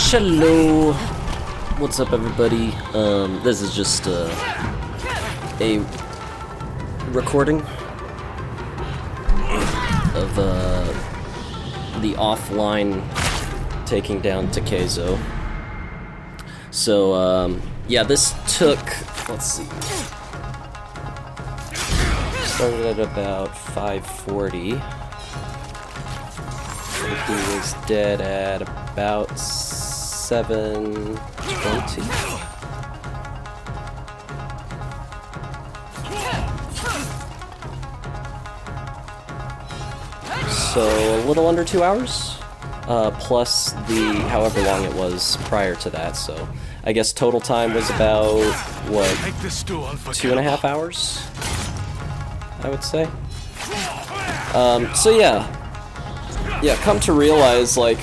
Hello, what's up everybody? This is just a recording of the offline taking down Takezo. So yeah, this took, let's see, started at about 5:40. He was dead at about 7:20. So a little under 2 hours, plus the however long it was prior to that. So I guess total time was about what, 2.5 hours, I would say. So yeah, come to realize, like,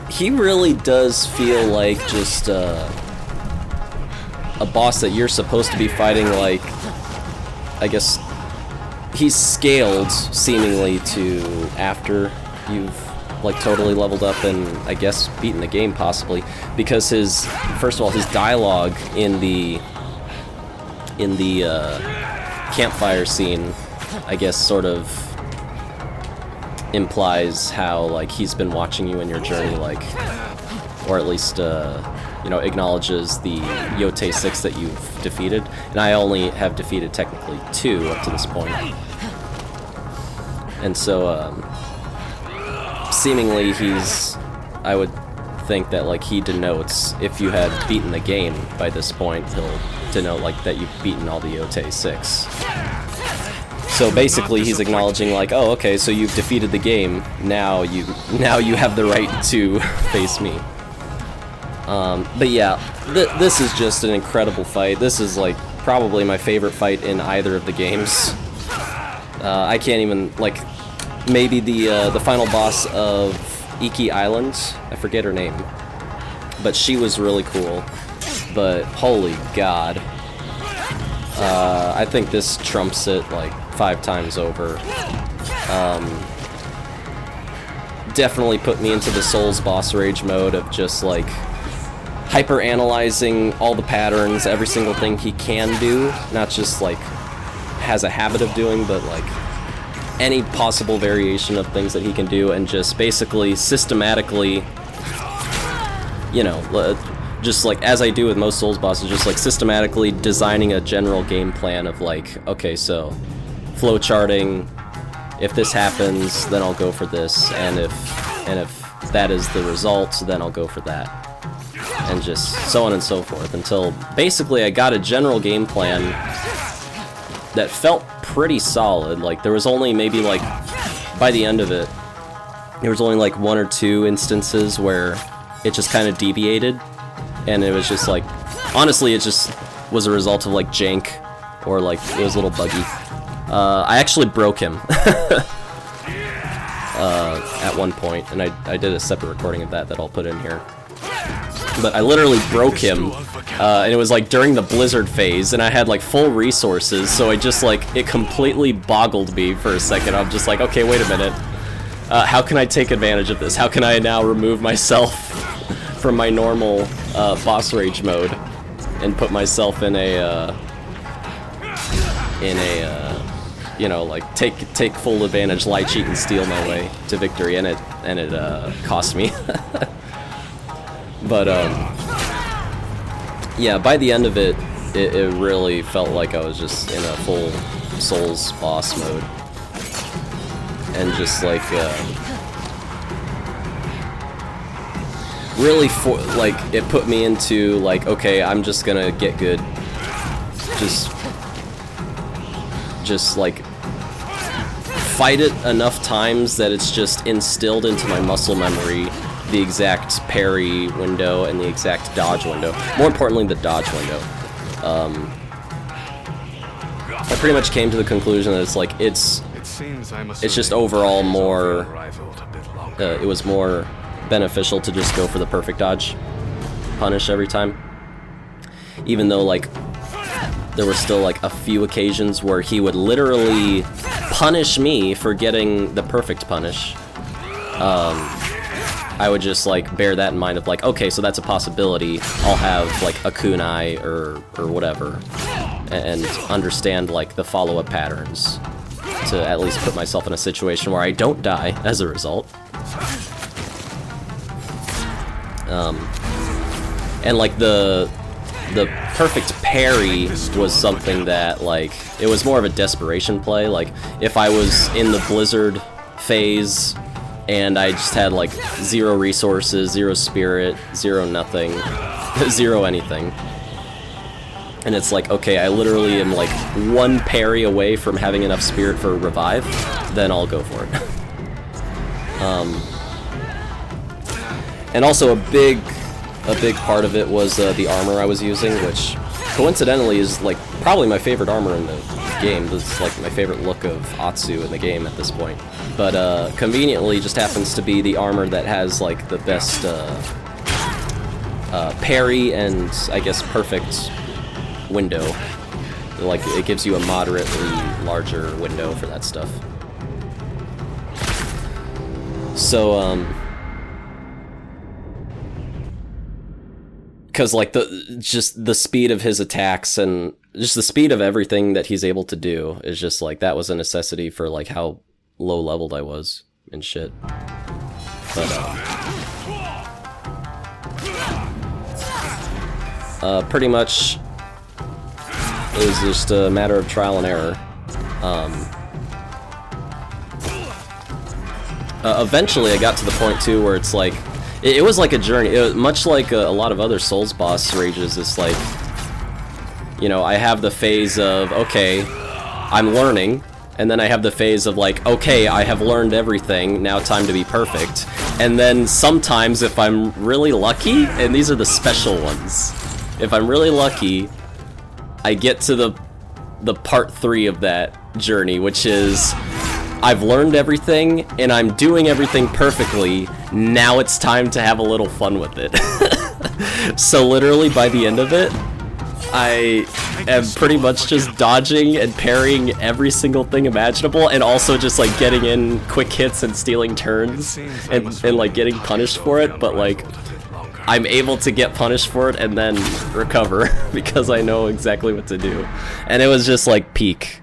he really does feel like just a boss that you're supposed to be fighting. Like, I guess he's scaled seemingly to after you've like totally leveled up and I guess beaten the game, possibly, because his, first of all, his dialogue in the campfire scene, I guess, sort of implies how, like, he's been watching you in your journey, like, or at least, you know, acknowledges the Yotei 6 that you've defeated, and I only have defeated technically 2 up to this point. And so, seemingly he's, I would think that, like, he denotes, if you had beaten the game by this point, he'll denote, like, that you've beaten all the Yotei 6. So basically, he's acknowledging, like, oh, okay, so you've defeated the game. Now you have the right to face me. But yeah, this is just an incredible fight. This is like probably my favorite fight in either of the games. I can't even, like, maybe the final boss of Iki Island. I forget her name, but she was really cool. But holy god. I think this trumps it like 5 times over. Definitely put me into the Souls boss rage mode of just like hyper-analyzing all the patterns, every single thing he can do, not just like has a habit of doing, but like any possible variation of things that he can do, and just basically systematically, you know, just like as I do with most Souls bosses, just like systematically designing a general game plan of like, okay, so flow charting, if this happens, then I'll go for this, and if that is the result, then I'll go for that, and just so on and so forth, until basically I got a general game plan that felt pretty solid. Like, there was only maybe, like, by the end of it, there was only like 1 or 2 instances where it just kind of deviated. And it was just like, honestly, it just was a result of like jank, or like it was a little buggy. I actually broke him at one point, and I did a separate recording of that I'll put in here. But I literally broke him, and it was like during the blizzard phase, and I had like full resources, so I just like, it completely boggled me for a second. I'm just like, okay, wait a minute. How can I take advantage of this? How can I now remove myself from my normal boss rage mode and put myself in a you know, like take full advantage, lie, cheat, and steal my way to victory, and it cost me. But yeah, by the end of it, it really felt like I was just in a full Souls boss mode, and just like really, like, it put me into like, okay, I'm just gonna get good, just like fight it enough times that it's just instilled into my muscle memory, the exact parry window and the exact dodge window. More importantly, the dodge window. I pretty much came to the conclusion that it's like, it's just overall more, it was more beneficial to just go for the perfect dodge punish every time, even though like there were still like a few occasions where he would literally punish me for getting the perfect punish. I would just like bear that in mind of like, okay, so that's a possibility. I'll have like a kunai or whatever, and understand like the follow-up patterns to at least put myself in a situation where I don't die as a result. And like the perfect parry was something that like it was more of a desperation play. Like if I was in the Blizzard phase and I just had like 0 resources, 0 spirit, 0 nothing, 0 anything, and it's like, okay, I literally am like 1 parry away from having enough spirit for a revive, then I'll go for it. And also a big part of it was the armor I was using, which coincidentally is like probably my favorite armor in the game. This is like my favorite look of Atsu in the game at this point. But conveniently just happens to be the armor that has like the best parry and I guess perfect window. Like it gives you a moderately larger window for that stuff. So because like just the speed of his attacks and just the speed of everything that he's able to do is just like, that was a necessity for like how low leveled I was and shit. But pretty much it was just a matter of trial and error. Eventually I got to the point too where it's like, it was like a journey. It was much like a lot of other Souls boss rages. It's like, you know, I have the phase of, okay, I'm learning, and then I have the phase of like, okay, I have learned everything, now time to be perfect. And then sometimes if I'm really lucky, and these are the special ones, if I'm really lucky, I get to the part 3 of that journey, which is, I've learned everything, and I'm doing everything perfectly. Now it's time to have a little fun with it. So literally by the end of it, I am pretty much just dodging and parrying every single thing imaginable, and also just like getting in quick hits and stealing turns, and like getting punished for it, but like I'm able to get punished for it and then recover because I know exactly what to do. And it was just like peak.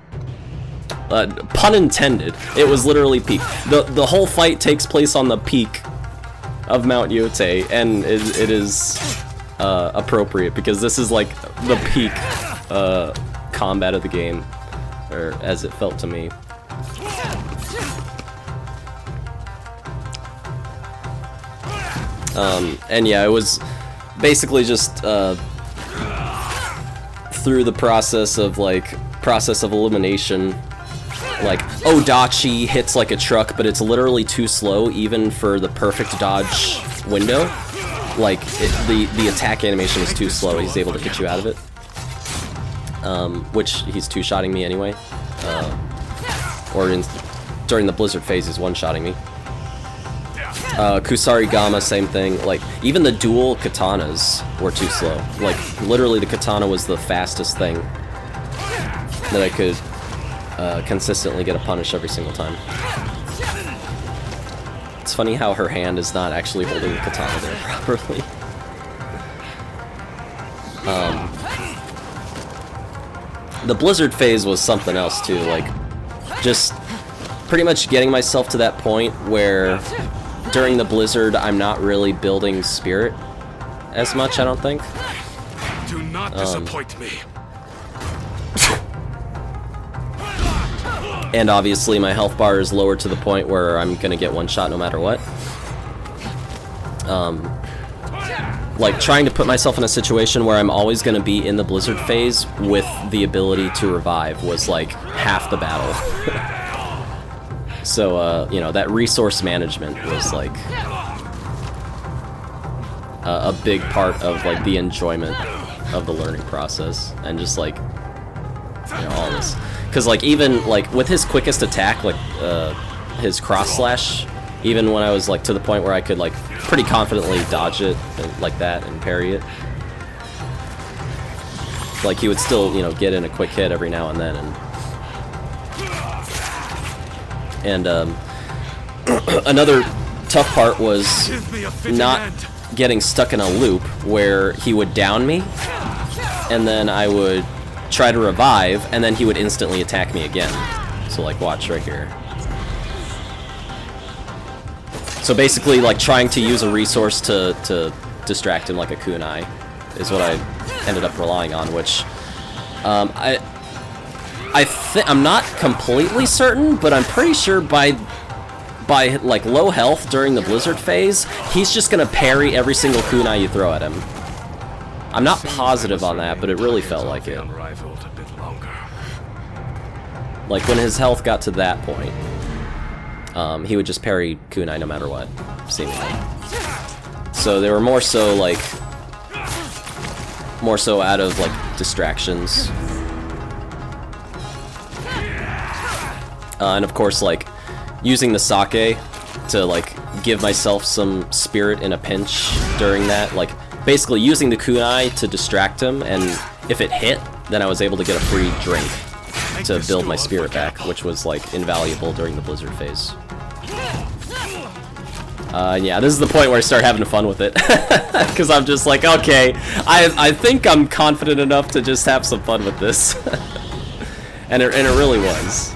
Pun intended. It was literally peak. The whole fight takes place on the peak of Mount Yotei, and it is appropriate because this is like the peak combat of the game, or as it felt to me. And yeah, it was basically just through the process of elimination. Like, Odachi hits like a truck, but it's literally too slow even for the perfect dodge window. Like, the attack animation is too slow, he's able to hit you out of it. Which he's two-shotting me anyway. During the Blizzard phase, he's one-shotting me. Kusarigama, same thing. Like, even the dual katanas were too slow. Like, literally the katana was the fastest thing that I could consistently get a punish every single time. It's funny how her hand is not actually holding the katana there properly. The Blizzard phase was something else too, like, just pretty much getting myself to that point where during the Blizzard I'm not really building spirit as much, I don't think. Do not disappoint me. And obviously my health bar is lower to the point where I'm gonna get one shot no matter what. Like, trying to put myself in a situation where I'm always gonna be in the Blizzard phase with the ability to revive was like half the battle. So, you know, that resource management was like a big part of like the enjoyment of the learning process, and just like, you know, all this. Because, like, even, like, with his quickest attack, like, his cross slash, even when I was, like, to the point where I could, like, pretty confidently dodge it and, like that and parry it, like, he would still, you know, get in a quick hit every now and then, and another tough part was Give me a fitting not end. getting stuck in a loop where he would down me, and then I would try to revive, and then he would instantly attack me again. So like, watch right here. So basically, like, trying to use a resource to distract him like a kunai is what I ended up relying on, which I'm not completely certain, but I'm pretty sure by like low health during the blizzard phase, he's just gonna parry every single kunai you throw at him. I'm not positive on that, but it really felt like it. Unrivaled a bit longer. Like when his health got to that point, he would just parry kunai no matter what, seemingly. So they were more so out of like distractions. And of course, like, using the sake to, like, give myself some spirit in a pinch during that. Like, basically using the kunai to distract him, and if it hit, then I was able to get a free drink to build my spirit back, which was, like, invaluable during the blizzard phase. Yeah, this is the point where I start having fun with it. Because I'm just like, okay, I think I'm confident enough to just have some fun with this. and it really was.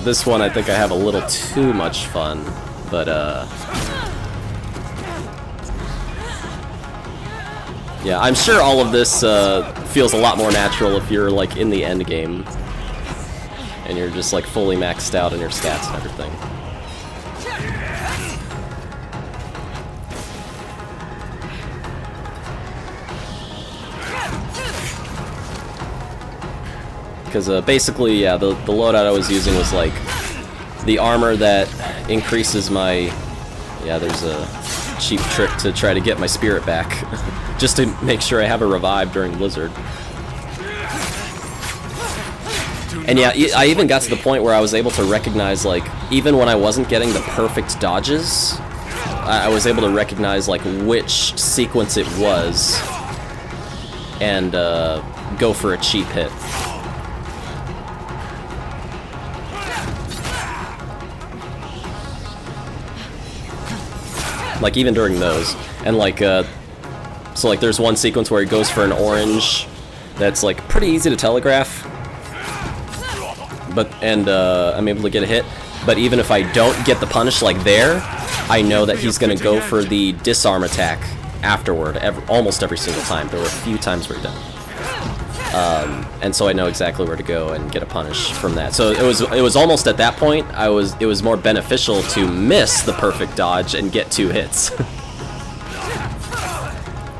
This one I think I have a little too much fun, but yeah, I'm sure all of this feels a lot more natural if you're like in the end game and you're just like fully maxed out on your stats and everything. Because basically, yeah, the loadout I was using was like the armor that increases my... Yeah, there's a cheap trick to try to get my spirit back, just to make sure I have a revive during Blizzard. And yeah, I even got to the point where I was able to recognize, like, even when I wasn't getting the perfect dodges, I was able to recognize, like, which sequence it was, and go for a cheap hit. Like, even during those. And, like, so, like, there's one sequence where he goes for an orange that's, like, pretty easy to telegraph. But, and, I'm able to get a hit. But even if I don't get the punish, like, there, I know that he's gonna go for the disarm attack afterward, almost every single time. There were a few times where he didn't. And so I know exactly where to go and get a punish from that. So it was almost at that point, it was more beneficial to miss the perfect dodge and get 2 hits.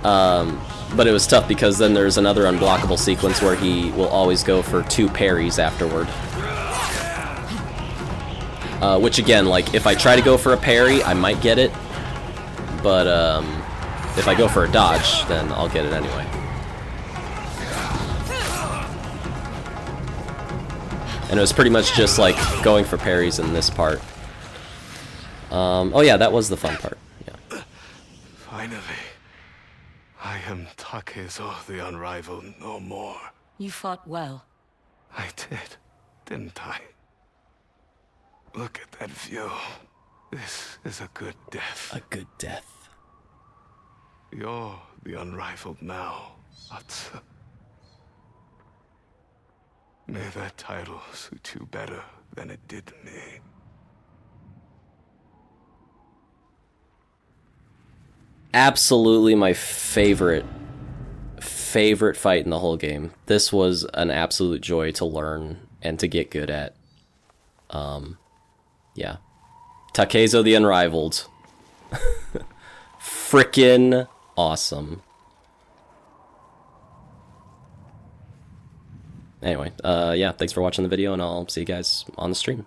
But it was tough because then there's another unblockable sequence where he will always go for 2 parries afterward. Which again, like, if I try to go for a parry, I might get it. But if I go for a dodge, then I'll get it anyway. And it was pretty much just like going for parries in this part. Oh yeah, that was the fun part. Yeah. Finally, I am Takezo the Unrivaled no more. You fought well. I did, didn't I? Look at that view. This is a good death. A good death. You're the Unrivaled now, Atsu. May that title suit you better than it did me. Absolutely my favorite fight in the whole game. This was an absolute joy to learn and to get good at. Yeah. Takezo the Unrivaled. Frickin' awesome. Anyway, yeah, thanks for watching the video, and I'll see you guys on the stream.